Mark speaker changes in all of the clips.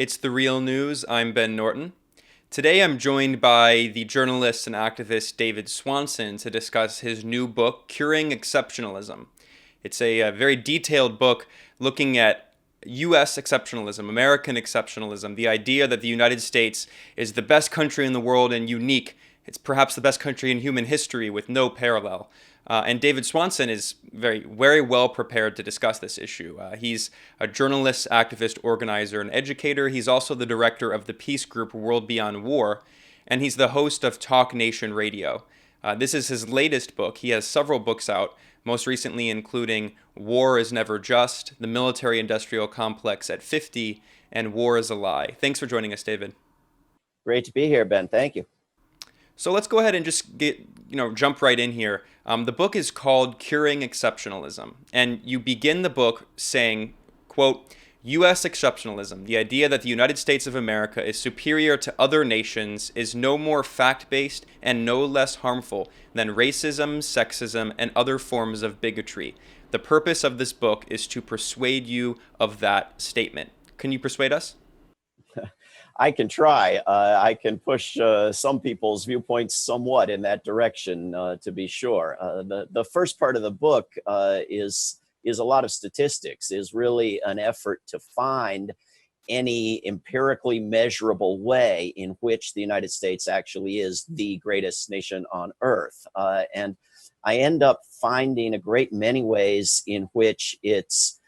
Speaker 1: It's the Real News. I'm Ben Norton. Today I'm joined by the journalist and activist David Swanson to discuss his new book, Curing Exceptionalism. It's a very detailed book looking at U.S. exceptionalism, American exceptionalism, the idea that the United States is the best country in the world and unique. It's perhaps the best country in human history with no parallel. And David Swanson is very well prepared to discuss this issue. He's a journalist, activist, organizer, and educator. He's also the director of the peace group World Beyond War, and he's the host of Talk Nation Radio. This is his latest book. He has several books out, most recently including War is Never Just, The Military-Industrial Complex at 50, and War is a Lie. Thanks for joining us, David.
Speaker 2: Great to be here, Ben. Thank you.
Speaker 1: So let's go ahead and just jump right in here. The book is called Curing Exceptionalism, and you begin the book saying, quote, U.S. exceptionalism, the idea that the United States of America is superior to other nations, is no more fact-based and no less harmful than racism, sexism, and other forms of bigotry. The purpose of this book is to persuade you of that statement. Can you persuade us?
Speaker 2: I can try. I can push some people's viewpoints somewhat in that direction, to be sure. The first part of the book is a lot of statistics, is really an effort to find any empirically measurable way in which the United States actually is the greatest nation on earth. And I end up finding a great many ways in which it's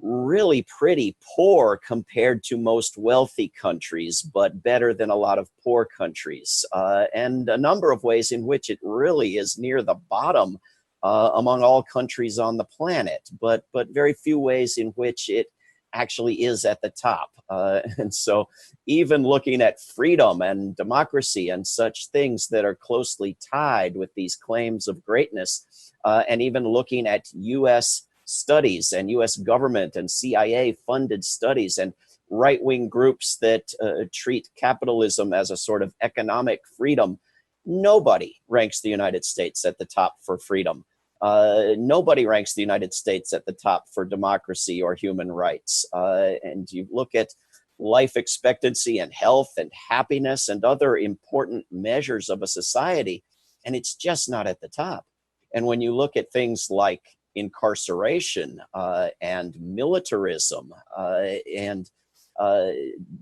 Speaker 2: really pretty poor compared to most wealthy countries, but better than a lot of poor countries, and a number of ways in which it really is near the bottom among all countries on the planet, but very few ways in which it actually is at the top. And so even looking at freedom and democracy and such things that are closely tied with these claims of greatness, and even looking at U.S. studies and U.S. government and CIA funded studies and right-wing groups that treat capitalism as a sort of economic freedom, nobody ranks the United States at the top for freedom. Nobody ranks the United States at the top for democracy or human rights. And you look at life expectancy and health and happiness and other important measures of a society, and it's just not at the top. And when you look at things like incarceration and militarism and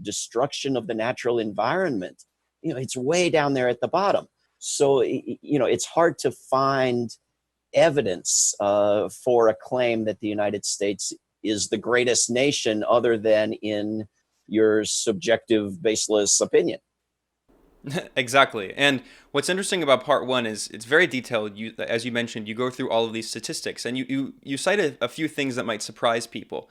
Speaker 2: destruction of the natural environment, it's way down there at the bottom. So, it's hard to find evidence for a claim that the United States is the greatest nation other than in your subjective, baseless opinion.
Speaker 1: Exactly. And what's interesting about part one is it's very detailed. As you mentioned, you go through all of these statistics and you cite a few things that might surprise people.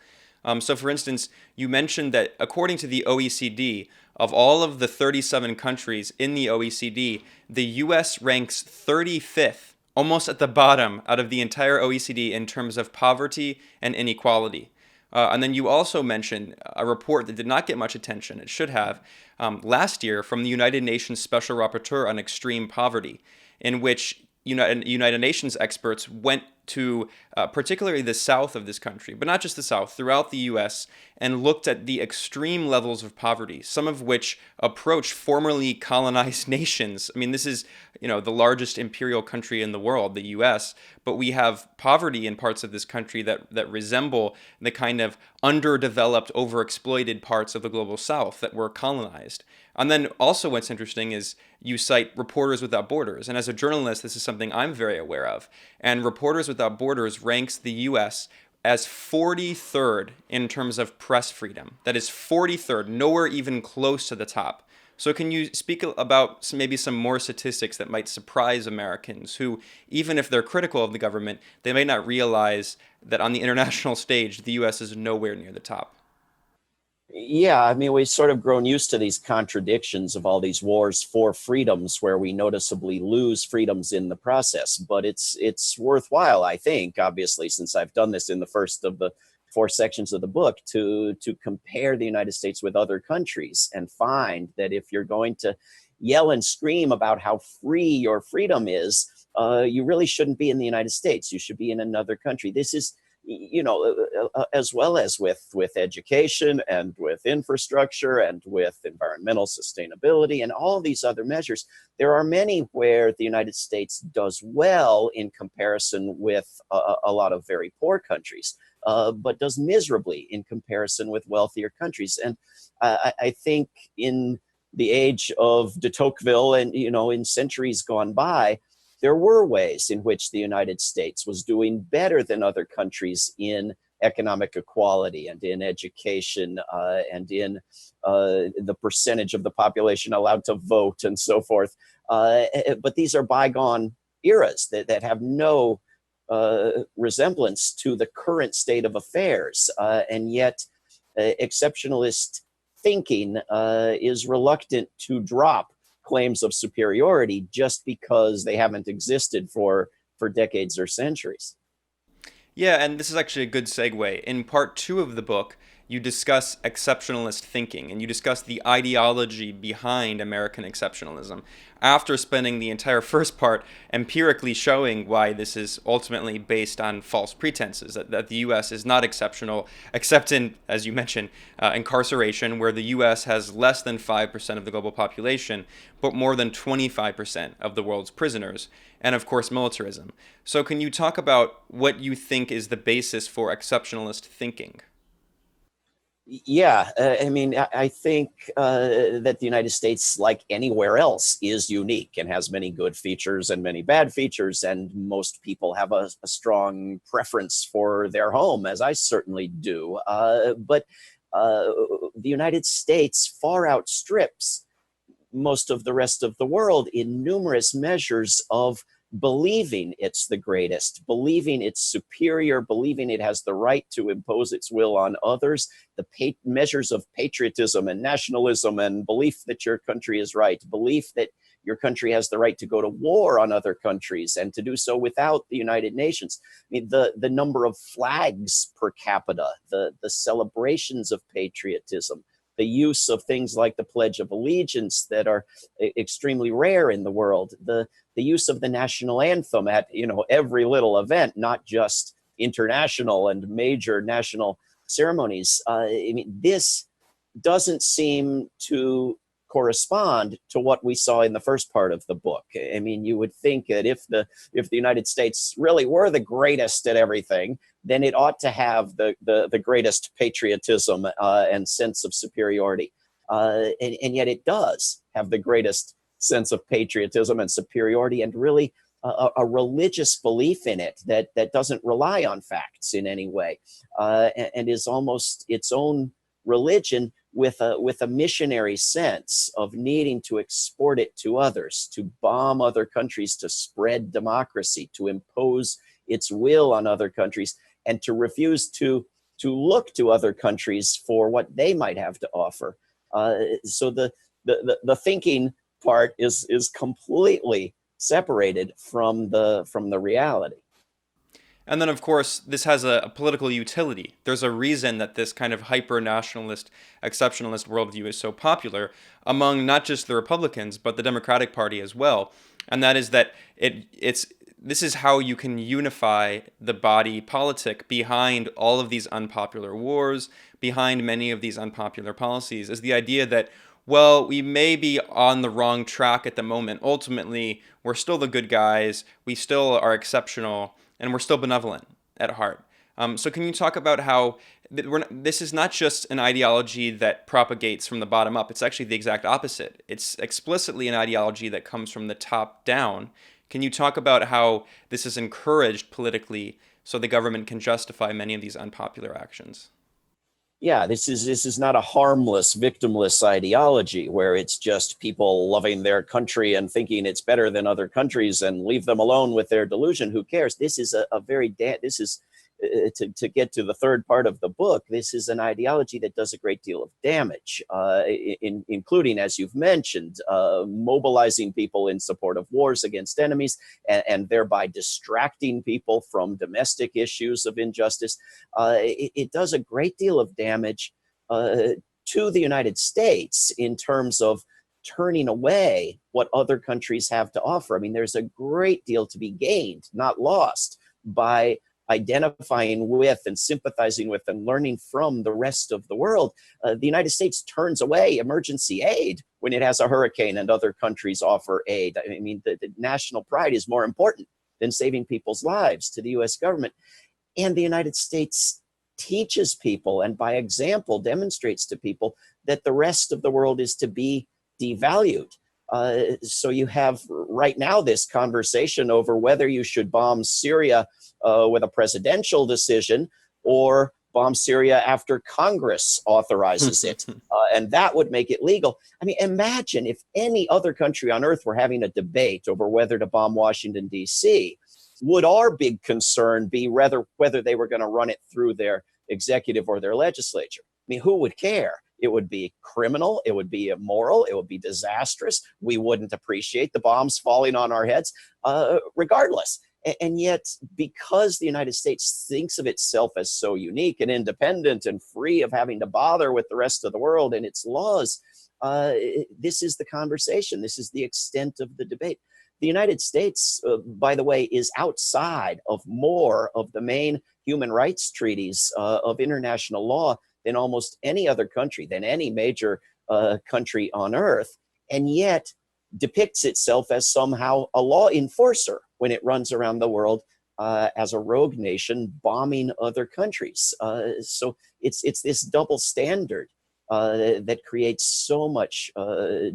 Speaker 1: So for instance, you mentioned that according to the OECD, of all of the 37 countries in the OECD, the US ranks 35th, almost at the bottom out of the entire OECD in terms of poverty and inequality. And then you also mentioned a report that did not get much attention, it should have, last year from the United Nations Special Rapporteur on Extreme Poverty, in which United Nations experts went to particularly the south of this country, but not just the south, throughout the U.S., and looked at the extreme levels of poverty, some of which approach formerly colonized nations. I mean, this is, the largest imperial country in the world, the U.S., but we have poverty in parts of this country that resemble the kind of underdeveloped, overexploited parts of the global south that were colonized. And then also what's interesting is you cite Reporters Without Borders. And as a journalist, this is something I'm very aware of. And Reporters Without Borders ranks the U.S. as 43rd in terms of press freedom. That is 43rd, nowhere even close to the top. So can you speak about maybe some more statistics that might surprise Americans who, even if they're critical of the government, they may not realize that on the international stage, the U.S. is nowhere near the top?
Speaker 2: Yeah, I mean, we've sort of grown used to these contradictions of all these wars for freedoms where we noticeably lose freedoms in the process. But it's worthwhile, I think, obviously, since I've done this in the first of the four sections of the book, to compare the United States with other countries and find that if you're going to yell and scream about how free your freedom is, you really shouldn't be in the United States. You should be in another country. This is as well as with education and with infrastructure and with environmental sustainability and all these other measures. There are many where the United States does well in comparison with a lot of very poor countries, but does miserably in comparison with wealthier countries. And I think in the age of de Tocqueville and, in centuries gone by, there were ways in which the United States was doing better than other countries in economic equality and in education and in the percentage of the population allowed to vote and so forth. But these are bygone eras that have no resemblance to the current state of affairs. And yet, exceptionalist thinking is reluctant to drop claims of superiority just because they haven't existed for decades or centuries.
Speaker 1: Yeah, and this is actually a good segue. In part two of the book, you discuss exceptionalist thinking and you discuss the ideology behind American exceptionalism, after spending the entire first part empirically showing why this is ultimately based on false pretenses, that the U.S. is not exceptional, except in, as you mentioned, incarceration, where the U.S. has less than 5% of the global population, but more than 25% of the world's prisoners, and of course militarism. So can you talk about what you think is the basis for exceptionalist thinking?
Speaker 2: Yeah, I mean, I think that the United States, like anywhere else, is unique and has many good features and many bad features. And most people have a strong preference for their home, as I certainly do. But the United States far outstrips most of the rest of the world in numerous measures of believing it's the greatest, believing it's superior, believing it has the right to impose its will on others, the measures of patriotism and nationalism and belief that your country is right, belief that your country has the right to go to war on other countries and to do so without the United Nations. I mean, the number of flags per capita, the celebrations of patriotism, the use of things like the Pledge of Allegiance that are extremely rare in the world, the use of the national anthem at every little event, not just international and major national ceremonies. I mean, this doesn't seem to correspond to what we saw in the first part of the book. I mean, you would think that if the United States really were the greatest at everything, then it ought to have the greatest patriotism and sense of superiority. And yet it does have the greatest sense of patriotism and superiority, and really a religious belief in it that doesn't rely on facts in any way, and is almost its own religion with a missionary sense of needing to export it to others, to bomb other countries, to spread democracy, to impose its will on other countries, and to refuse to look to other countries for what they might have to offer. So the thinking part is completely separated from the reality.
Speaker 1: And then, of course, this has a political utility. There's a reason that this kind of hyper nationalist, exceptionalist worldview is so popular among not just the Republicans, but the Democratic Party as well. And that is that this is how you can unify the body politic behind all of these unpopular wars, behind many of these unpopular policies, is the idea that, well, we may be on the wrong track at the moment. Ultimately, we're still the good guys, we still are exceptional, and we're still benevolent at heart. So can you talk about how this is not just an ideology that propagates from the bottom up, it's actually the exact opposite. It's explicitly an ideology that comes from the top down. Can you talk about how this is encouraged politically so the government can justify many of these unpopular actions?
Speaker 2: Yeah, this is not a harmless, victimless ideology where it's just people loving their country and thinking it's better than other countries and leave them alone with their delusion. Who cares? This is this is to get to the third part of the book. This is an ideology that does a great deal of damage, including, as you've mentioned, mobilizing people in support of wars against enemies, and thereby distracting people from domestic issues of injustice. It does a great deal of damage to the United States in terms of turning away what other countries have to offer. I mean, there's a great deal to be gained, not lost, by identifying with and sympathizing with and learning from the rest of the world, the United States turns away emergency aid when it has a hurricane and other countries offer aid. I mean, the national pride is more important than saving people's lives to the US government. And the United States teaches people and by example demonstrates to people that the rest of the world is to be devalued. So you have right now this conversation over whether you should bomb Syria with a presidential decision or bomb Syria after Congress authorizes it. And that would make it legal. I mean, imagine if any other country on earth were having a debate over whether to bomb Washington, D.C. Would our big concern be whether they were going to run it through their executive or their legislature? I mean, who would care? It would be criminal. It would be immoral. It would be disastrous. We wouldn't appreciate the bombs falling on our heads, regardless. And yet, because the United States thinks of itself as so unique and independent and free of having to bother with the rest of the world and its laws, this is the conversation. This is the extent of the debate. The United States, by the way, is outside of more of the main human rights treaties of international law than almost any other country, than any major country on earth, and yet depicts itself as somehow a law enforcer when it runs around the world as a rogue nation bombing other countries. So it's this double standard that creates so much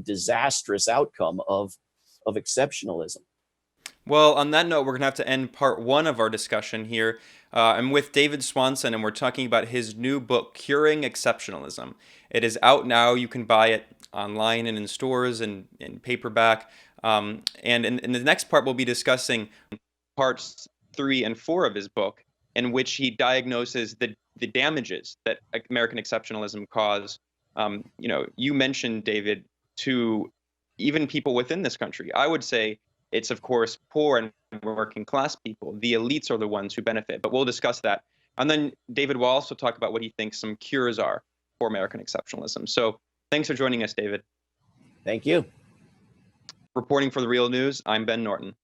Speaker 2: disastrous outcome of exceptionalism.
Speaker 1: Well, on that note, we're going to have to end part one of our discussion here. I'm with David Swanson, and we're talking about his new book, Curing Exceptionalism. It is out now. You can buy it online and in stores and in paperback. And in the next part, we'll be discussing parts 3 and 4 of his book, in which he diagnoses the damages that American exceptionalism caused. You mentioned, David, to even people within this country. I would say it's, of course, poor and working class people. The elites are the ones who benefit, but we'll discuss that. And then David will also talk about what he thinks some cures are for American exceptionalism. So thanks for joining us, David.
Speaker 2: Thank you.
Speaker 1: Reporting for The Real News, I'm Ben Norton.